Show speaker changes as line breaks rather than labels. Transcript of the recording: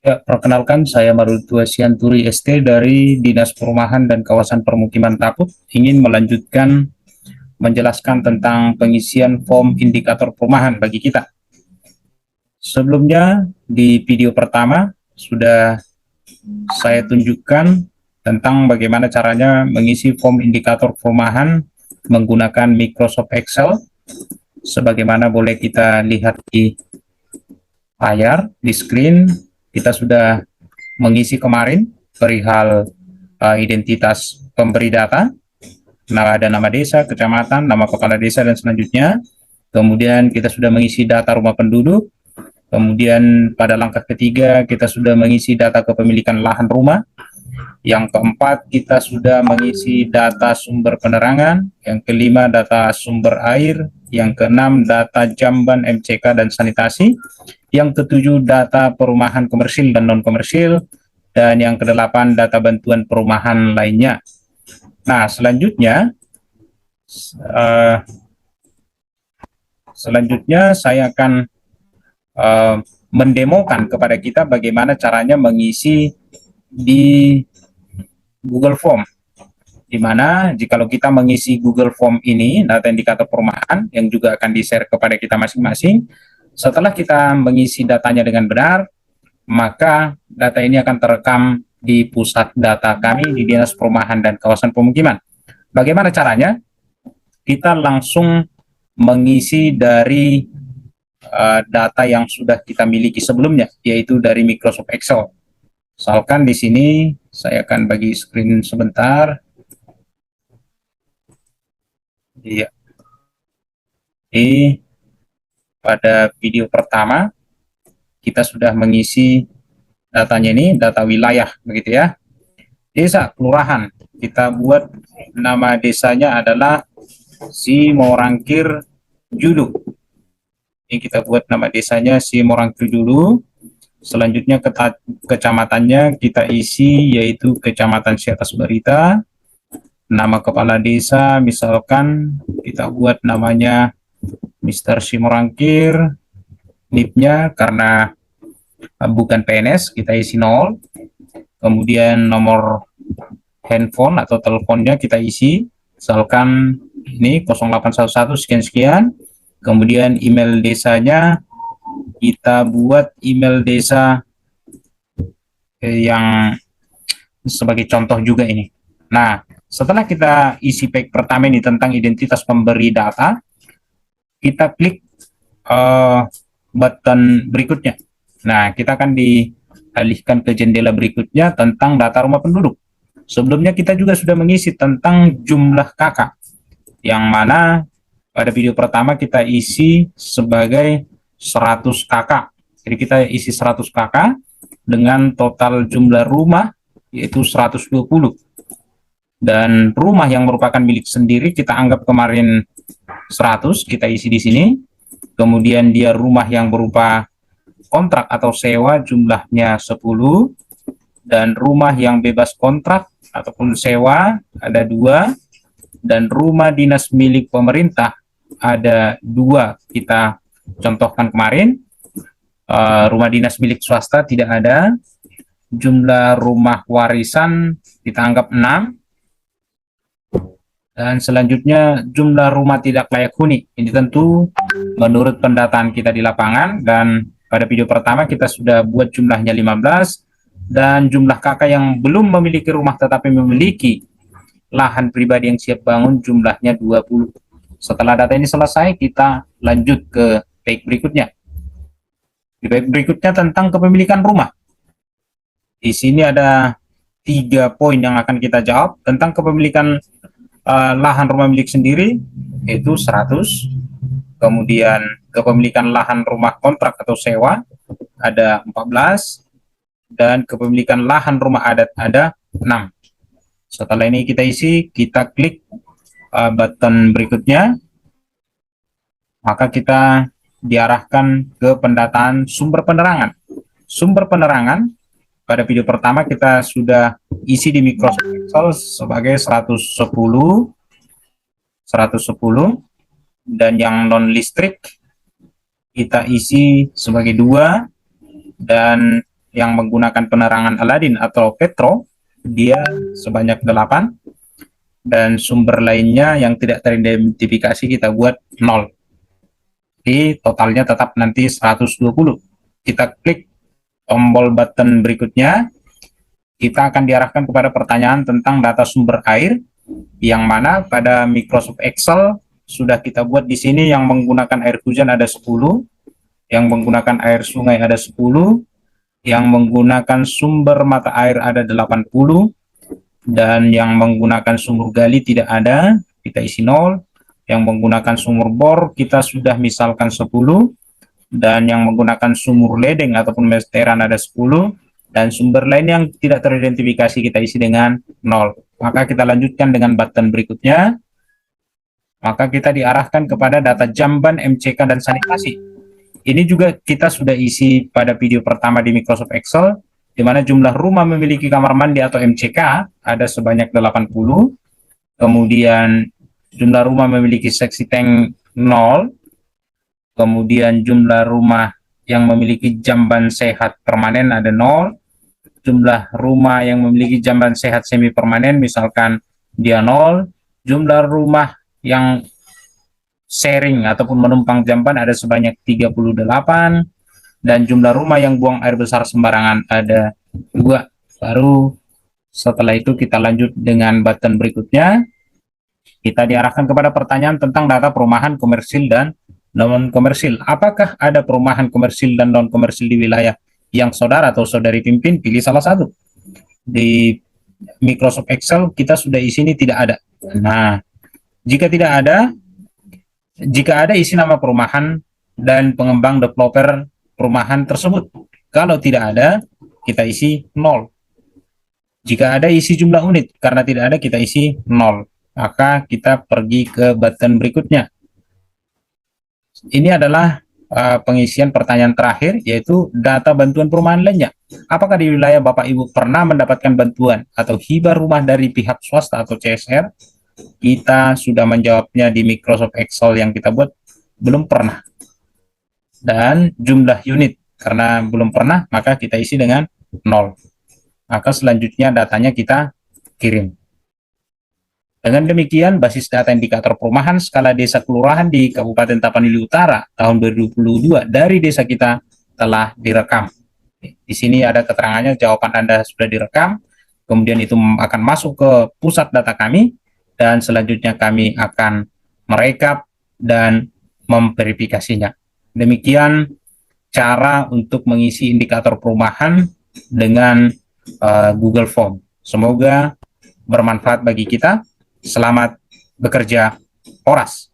Ya, perkenalkan saya Marutua Sianturi ST dari Dinas Perumahan dan Kawasan Permukiman Tapuk, ingin melanjutkan menjelaskan tentang pengisian form indikator perumahan bagi kita. Sebelumnya di video pertama sudah saya tunjukkan tentang bagaimana caranya mengisi form indikator perumahan menggunakan Microsoft Excel, sebagaimana boleh kita lihat di layar, di screen. Kita sudah mengisi kemarin perihal identitas pemberi data, ada nama desa, kecamatan, nama kepala desa, dan selanjutnya. Kemudian kita sudah mengisi data rumah penduduk. Kemudian pada langkah ketiga kita sudah mengisi data kepemilikan lahan rumah. Yang keempat kita sudah mengisi data sumber penerangan. Yang kelima data sumber air. Yang keenam data jamban MCK dan sanitasi. Yang ketujuh data perumahan komersil dan non komersil. Dan yang kedelapan data bantuan perumahan lainnya. Nah, selanjutnya saya akan mendemokan kepada kita bagaimana caranya mengisi di Google Form, di mana jikalau kita mengisi Google Form ini, data indikator perumahan yang juga akan di-share kepada kita masing-masing, setelah kita mengisi datanya dengan benar, maka data ini akan terekam di pusat data kami di Dinas Perumahan dan Kawasan Pemukiman. Bagaimana caranya? Kita langsung mengisi dari data yang sudah kita miliki sebelumnya, yaitu dari Microsoft Excel. Misalkan di sini saya akan bagi screen sebentar. Iya. Pada video pertama kita sudah mengisi datanya, ini data wilayah begitu ya. Desa, kelurahan, kita buat nama desanya adalah Simorangkir Julu. Ini kita buat nama desanya Simorangkir dulu. Selanjutnya kecamatannya kita isi, yaitu Kecamatan Siatas Barita. Nama kepala desa misalkan kita buat namanya Mr. Simorangkir. NIP-nya karena bukan PNS kita isi 0. Kemudian nomor handphone atau teleponnya kita isi, misalkan ini 0811 sekian-sekian. Kemudian email desanya kita buat email desa yang sebagai contoh juga ini. Nah, setelah kita isi page pertama ini tentang identitas pemberi data, kita klik button berikutnya. Nah, kita akan dialihkan ke jendela berikutnya tentang data rumah penduduk. Sebelumnya kita juga sudah mengisi tentang jumlah kakak, yang mana pada video pertama kita isi sebagai 100 kakak. Jadi kita isi 100 kakak dengan total jumlah rumah yaitu 120. Dan rumah yang merupakan milik sendiri kita anggap kemarin 100, kita isi di sini. Kemudian dia rumah yang berupa kontrak atau sewa jumlahnya 10, dan rumah yang bebas kontrak ataupun sewa ada 2, dan rumah dinas milik pemerintah ada 2. Kita contohkan kemarin. Rumah dinas milik swasta tidak ada. Jumlah rumah warisan kita anggap 6. Dan selanjutnya jumlah rumah tidak layak huni. Ini tentu menurut pendataan kita di lapangan, dan pada video pertama kita sudah buat jumlahnya 15, dan jumlah kakak yang belum memiliki rumah tetapi memiliki lahan pribadi yang siap bangun jumlahnya 20. Setelah data ini selesai, kita lanjut ke page berikutnya. Di page berikutnya tentang kepemilikan rumah. Di sini ada 3 poin yang akan kita jawab tentang kepemilikan lahan rumah milik sendiri, yaitu 100. Kemudian kepemilikan lahan rumah kontrak atau sewa ada 14, dan kepemilikan lahan rumah adat ada 6. Setelah ini kita isi, kita klik button berikutnya, maka kita diarahkan ke pendataan sumber penerangan. Sumber penerangan pada video pertama kita sudah isi di Microsoft Excel sebagai 110, dan yang non listrik kita isi sebagai 2, dan yang menggunakan penerangan Aladin atau Petro, dia sebanyak 8, dan sumber lainnya yang tidak teridentifikasi kita buat 0. Jadi totalnya tetap nanti 120. Kita klik tombol button berikutnya, kita akan diarahkan kepada pertanyaan tentang data sumber air, yang mana pada Microsoft Excel sudah kita buat di sini. Yang menggunakan air hujan ada 10, yang menggunakan air sungai ada 10, yang menggunakan sumber mata air ada 80, dan yang menggunakan sumur gali tidak ada, kita isi 0. Yang menggunakan sumur bor kita sudah misalkan 10, dan yang menggunakan sumur ledeng ataupun meteran ada 10, dan sumber lain yang tidak teridentifikasi kita isi dengan 0. Maka kita lanjutkan dengan button berikutnya. Maka kita diarahkan kepada data jamban, MCK, dan sanitasi. Ini juga kita sudah isi pada video pertama di Microsoft Excel, di mana jumlah rumah memiliki kamar mandi atau MCK ada sebanyak 80, kemudian jumlah rumah memiliki seksi tank 0, kemudian jumlah rumah yang memiliki jamban sehat permanen ada 0, jumlah rumah yang memiliki jamban sehat semi permanen misalkan dia 0, jumlah rumah yang sharing ataupun menumpang jamban ada sebanyak 38, dan jumlah rumah yang buang air besar sembarangan ada 2. Baru setelah itu kita lanjut dengan button berikutnya. Kita diarahkan kepada pertanyaan tentang data perumahan komersil dan non-komersil. Apakah ada perumahan komersil dan non-komersil di wilayah yang saudara atau saudari pimpin? Pilih salah satu. Di Microsoft Excel kita sudah isi ini tidak ada. Nah, jika ada isi nama perumahan dan pengembang developer perumahan tersebut. Kalau tidak ada, kita isi 0. Jika ada, isi jumlah unit. Karena tidak ada, kita isi 0. Maka kita pergi ke button berikutnya. Ini adalah pengisian pertanyaan terakhir, yaitu data bantuan perumahan lainnya. Apakah di wilayah Bapak Ibu pernah mendapatkan bantuan atau hibah rumah dari pihak swasta atau CSR? Kita sudah menjawabnya di Microsoft Excel yang kita buat, belum pernah. Dan jumlah unit, karena belum pernah, maka kita isi dengan 0. Maka selanjutnya datanya kita kirim. Dengan demikian, basis data indikator perumahan skala desa kelurahan di Kabupaten Tapanuli Utara tahun 2022 dari desa kita telah direkam. Di sini ada keterangannya, jawaban Anda sudah direkam, kemudian itu akan masuk ke pusat data kami, dan selanjutnya kami akan merekap dan memverifikasinya. Demikian cara untuk mengisi indikator perumahan dengan Google Form. Semoga bermanfaat bagi kita. Selamat bekerja, Horas.